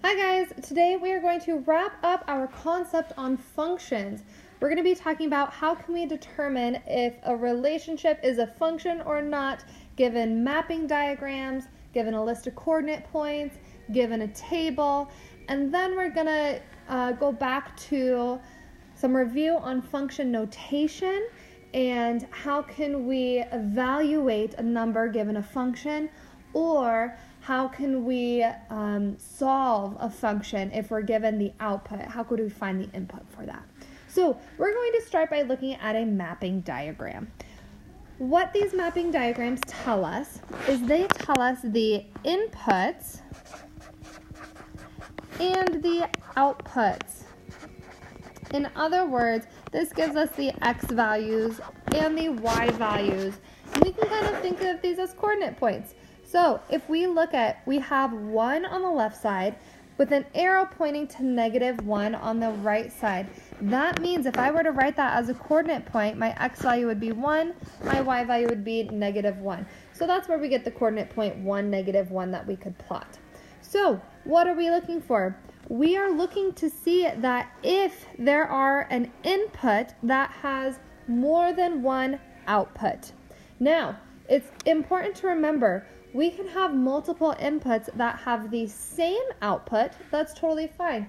Hi guys, today we are going to wrap up our concept on functions. We're going to be talking about how can we determine if a relationship is a function or not, given mapping diagrams, given a list of coordinate points, given a table, and then we're going to go back to some review on function notation and how can we evaluate a number given a function, or how can we solve a function if we're given the output? How could we find the input for that? So we're going to start by looking at a mapping diagram. What these mapping diagrams tell us is they tell us the inputs and the outputs. In other words, this gives us the x values and the y values. And we can kind of think of these as coordinate points. So if we look at, we have 1 on the left side with an arrow pointing to -1 on the right side. That means if I were to write that as a coordinate point, my x value would be 1, my y value would be -1. So that's where we get the coordinate point 1, -1 that we could plot. So what are we looking for? We are looking to see that if there are an input that has more than one output. Now, it's important to remember we can have multiple inputs that have the same output. That's totally fine.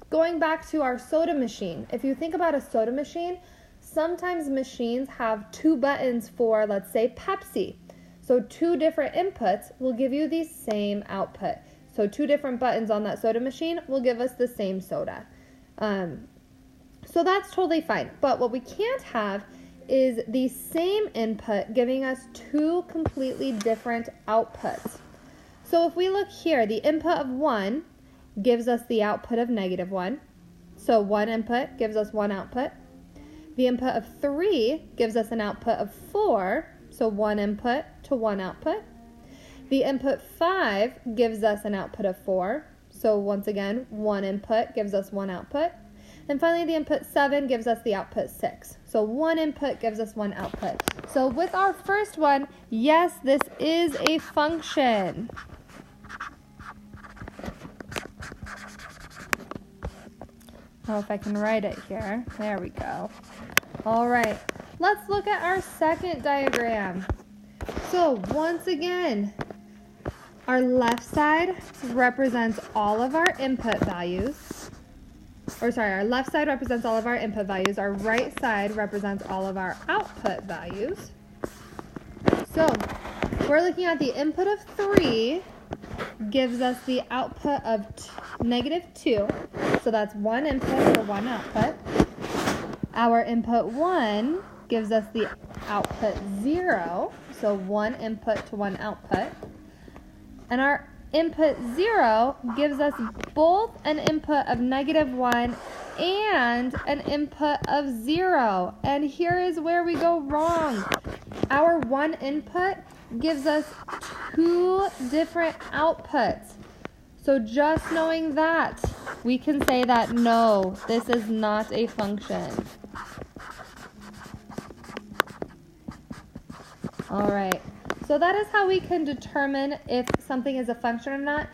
Going back to our soda machine, if you think about a soda machine, sometimes machines have 2 buttons for, let's say, Pepsi. So 2 different inputs will give you the same output. So 2 different buttons on that soda machine will give us the same soda. So that's totally fine. But what we can't have is the same input giving us 2 completely different outputs. So if we look here, the input of 1 gives us the output of -1. So 1 input gives us 1 output. The input of 3 gives us an output of 4. So 1 input to 1 output. The input 5 gives us an output of 4. So once again, 1 input gives us 1 output. And finally, the input 7 gives us the output 6. So 1 input gives us 1 output. So with our first one, yes, this is a function. Oh, if I can write it here. There we go. All right, let's look at our second diagram. So once again, our left side represents all of our input values. Our left side represents all of our input values. Our right side represents all of our output values. So we're looking at the input of 3 gives us the output of -2. So that's 1 input for 1 output. Our input 1 gives us the output 0. So 1 input to 1 output. And our input 0 gives us both an input of -1 and an input of 0. And here is where we go wrong. Our 1 input gives us 2 different outputs. So just knowing that, we can say that no, this is not a function. All right. So that is how we can determine if something is a function or not,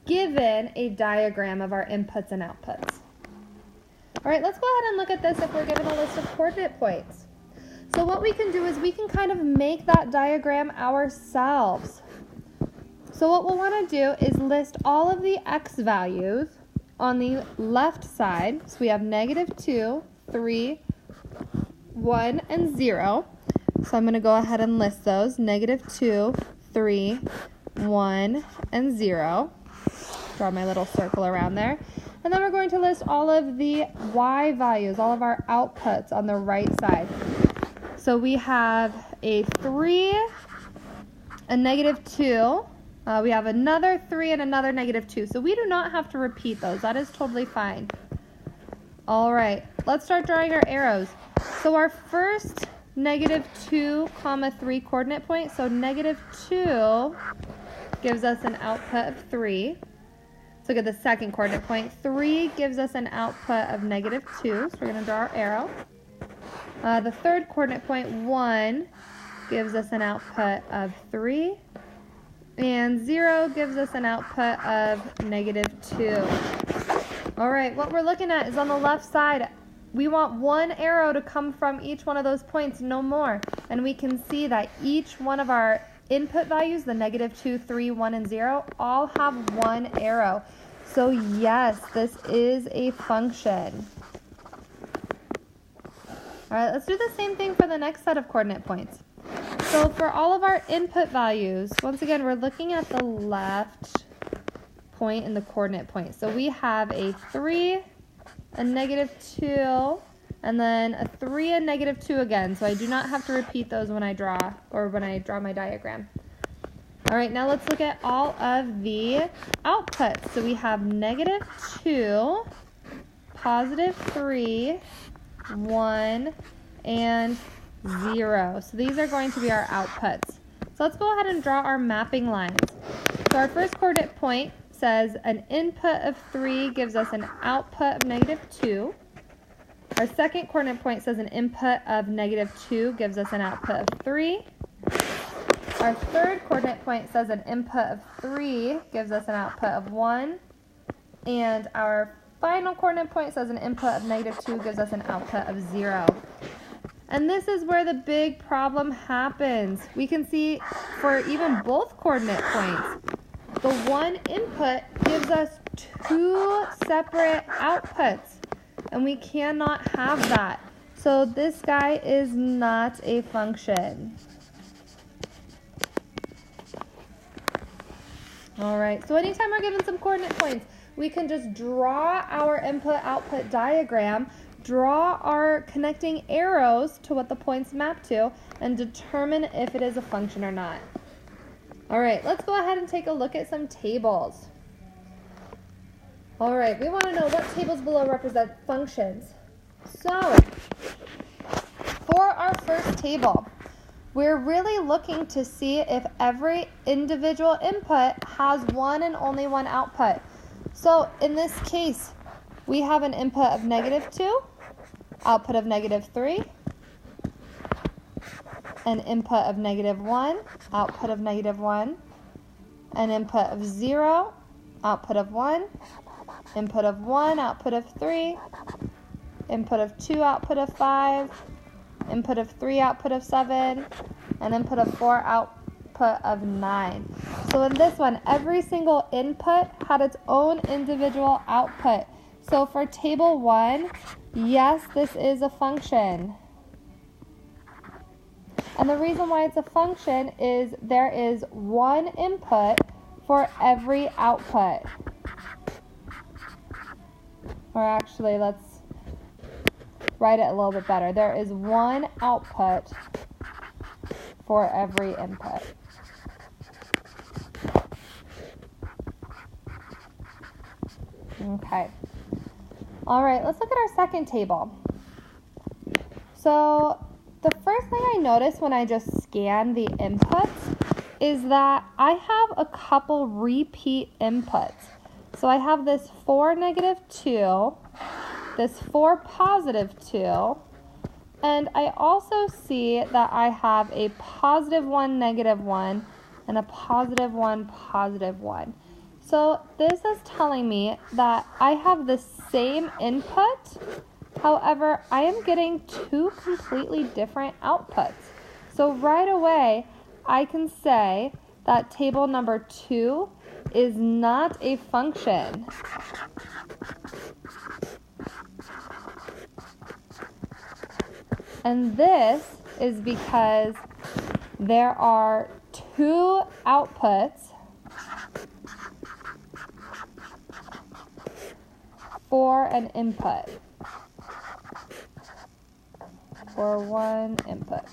given a diagram of our inputs and outputs. All right, let's go ahead and look at this if we're given a list of coordinate points. So what we can do is we can kind of make that diagram ourselves. So what we'll want to do is list all of the x values on the left side. So we have -2, 3, 1, and 0. So I'm going to go ahead and list those, -2, 3, 1, and 0. Draw my little circle around there. And then we're going to list all of the y values, all of our outputs on the right side. So we have a 3, a -2. We have another 3 and another -2. So we do not have to repeat those. That is totally fine. All right, let's start drawing our arrows. So our first -2, 3 coordinate point. So -2 gives us an output of 3. Let's look at the second coordinate point. 3 gives us an output of -2. So we're going to draw our arrow. The third coordinate point, 1, gives us an output of 3. And 0 gives us an output of -2. All right, what we're looking at is on the left side. We want one arrow to come from each one of those points, no more. And we can see that each one of our input values, the -2, 3, 1, and 0, all have one arrow. So yes, this is a function. All right, let's do the same thing for the next set of coordinate points. So for all of our input values, once again, we're looking at the left point in the coordinate point. So we have a 3, a -2, and then a 3 and -2 again. So I do not have to repeat those when I draw my diagram. All right, now let's look at all of the outputs. So we have -2, +3, 1, and 0. So these are going to be our outputs. So let's go ahead and draw our mapping lines. So our first coordinate point says an input of 3 gives us an output of -2. Our second coordinate point says an input of -2 gives us an output of 3. Our third coordinate point says an input of 3 gives us an output of 1. And our final coordinate point says an input of -2 gives us an output of 0. And this is where the big problem happens. We can see for even both coordinate points, the one input gives us 2 separate outputs, and we cannot have that. So this guy is not a function. All right, so anytime we're given some coordinate points, we can just draw our input-output diagram, draw our connecting arrows to what the points map to, and determine if it is a function or not. All right, let's go ahead and take a look at some tables. All right, we want to know what tables below represent functions. So, for our first table, we're really looking to see if every individual input has one and only one output. So in this case, we have an input of -2, output of -3, an input of -1, output of -1, an input of 0, output of 1, input of 1, output of 3, input of 2, output of 5, input of 3, output of 7, and input of 4, output of 9. So in this one, every single input had its own individual output. So for table 1, yes, this is a function. And the reason why it's a function is there is one input for every output. Or actually, let's write it a little bit better. There is one output for every input. Okay. All right, let's look at our second table. So the first thing I noticed when I just scanned the inputs is that I have a couple repeat inputs. So I have this 4, -2, this 4, +2, and I also see that I have a +1, -1, and a +1, +1. So this is telling me that I have the same input, however, I am getting 2 completely different outputs. So right away, I can say that table number 2 is not a function. And this is because there are 2 outputs for an input, for one input.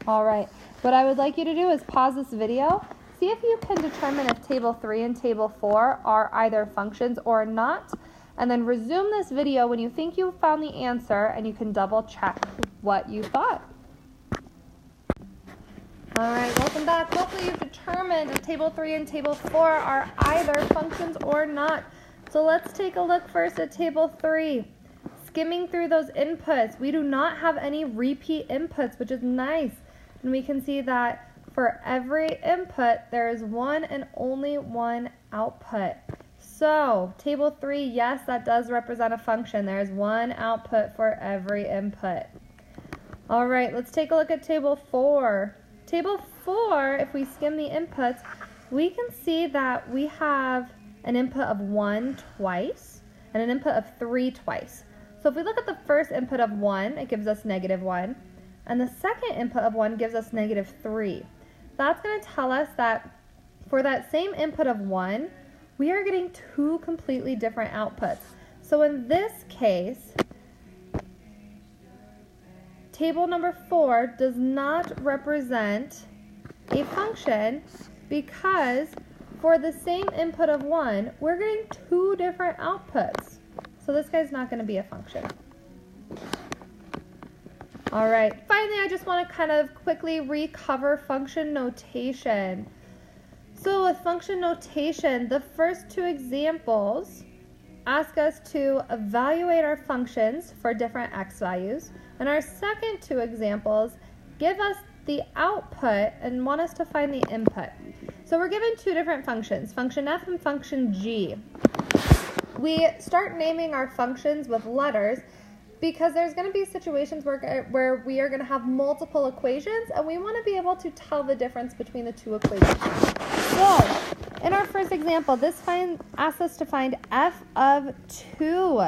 All right, what I would like you to do is pause this video, see if you can determine if table 3 and table 4 are either functions or not, and then resume this video when you think you've found the answer and you can double check what you thought. All right, welcome back. Hopefully you've determined if table 3 and table 4 are either functions or not. So let's take a look first at table 3. Skimming through those inputs, we do not have any repeat inputs, which is nice. And we can see that for every input, there is one and only one output. So, table 3, yes, that does represent a function. There is one output for every input. All right, let's take a look at table 4. Table 4, if we skim the inputs, we can see that we have an input of 1 twice and an input of 3 twice. So if we look at the first input of 1, it gives us -1, and the second input of 1 gives us -3. That's going to tell us that for that same input of 1, we are getting 2 completely different outputs. So in this case, table number 4 does not represent a function because for the same input of 1, we're getting 2 different outputs. So this guy's not going to be a function. All right, finally, I just want to kind of quickly recover function notation. So with function notation, the first 2 examples ask us to evaluate our functions for different x values, and our second 2 examples give us the output and want us to find the input. So we're given 2 different functions, function f and function g. We start naming our functions with letters because there's going to be situations where we are going to have multiple equations and we want to be able to tell the difference between the 2 equations. So, in our first example, this asks us to find f of 2.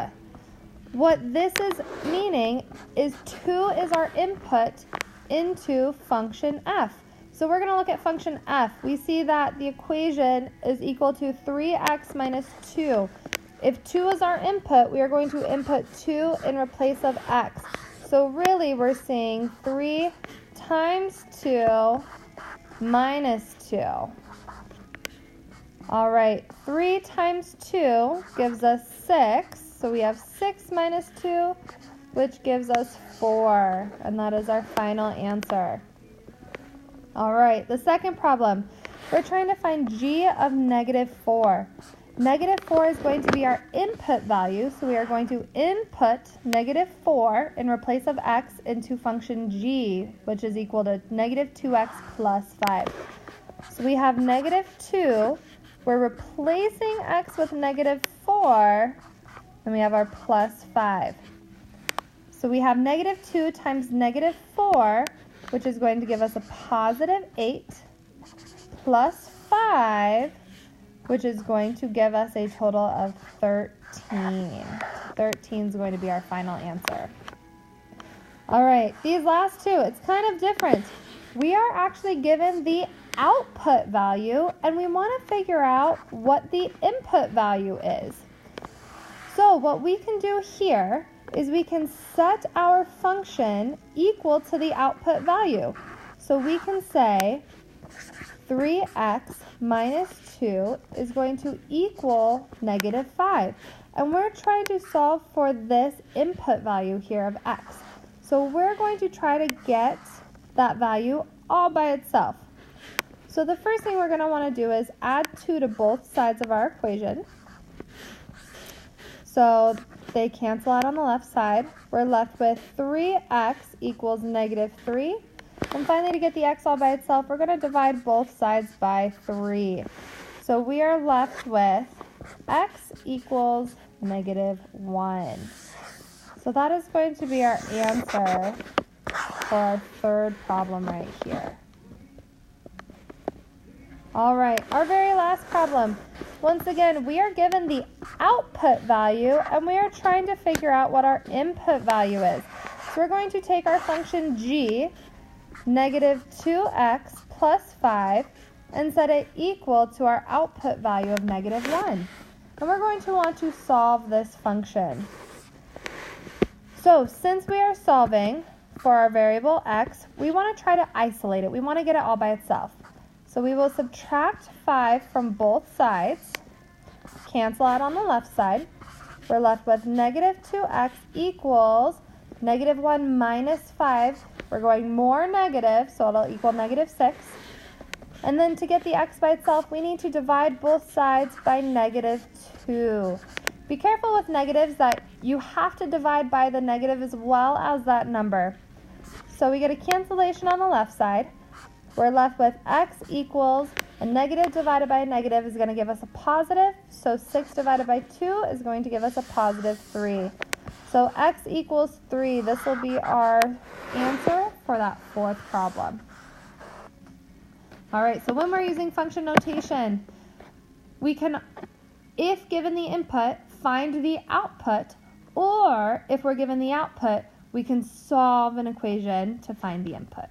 What this is meaning is 2 is our input into function f. So we're going to look at function f. We see that the equation is equal to 3x minus 2. If 2 is our input, we are going to input 2 in replace of x. So really, we're seeing 3 times 2 minus 2. All right, 3 times 2 gives us 6. So we have 6 minus 2, which gives us 4. And that is our final answer. All right, the second problem. We're trying to find g of -4. -4 is going to be our input value, so we are going to input -4 in replace of x into function g, which is equal to -2x plus 5. So we have -2, we're replacing x with -4, and we have our plus 5. So we have -2 times -4, which is going to give us a positive 8, plus 5, which is going to give us a total of 13. 13 is going to be our final answer. All right, these last 2, it's kind of different. We are actually given the output value, and we want to figure out what the input value is. So what we can do here is we can set our function equal to the output value. So we can say 3x minus 2 is going to equal -5. And we're trying to solve for this input value here of x. So we're going to try to get that value all by itself. So the first thing we're going to want to do is add 2 to both sides of our equation. So they cancel out on the left side. We're left with 3x equals -3. And finally, to get the x all by itself, we're going to divide both sides by 3. So we are left with x equals -1. So that is going to be our answer for our third problem right here. All right, our very last problem. Once again, we are given the output value, and we are trying to figure out what our input value is. So we're going to take our function g, -2x plus 5, and set it equal to our output value of -1. And we're going to want to solve this function. So since we are solving for our variable x, we want to try to isolate it. We want to get it all by itself. So we will subtract 5 from both sides, cancel out on the left side. We're left with -2x equals -1 minus 5. We're going more negative, so it'll equal -6. And then to get the x by itself, we need to divide both sides by -2. Be careful with negatives that you have to divide by the negative as well as that number. So we get a cancellation on the left side. we're left with x equals a negative divided by a negative is going to give us a positive. So 6 divided by 2 is going to give us a positive 3. So x equals 3. This will be our answer for that fourth problem. All right, so when we're using function notation, we can, if given the input, find the output, or if we're given the output, we can solve an equation to find the input.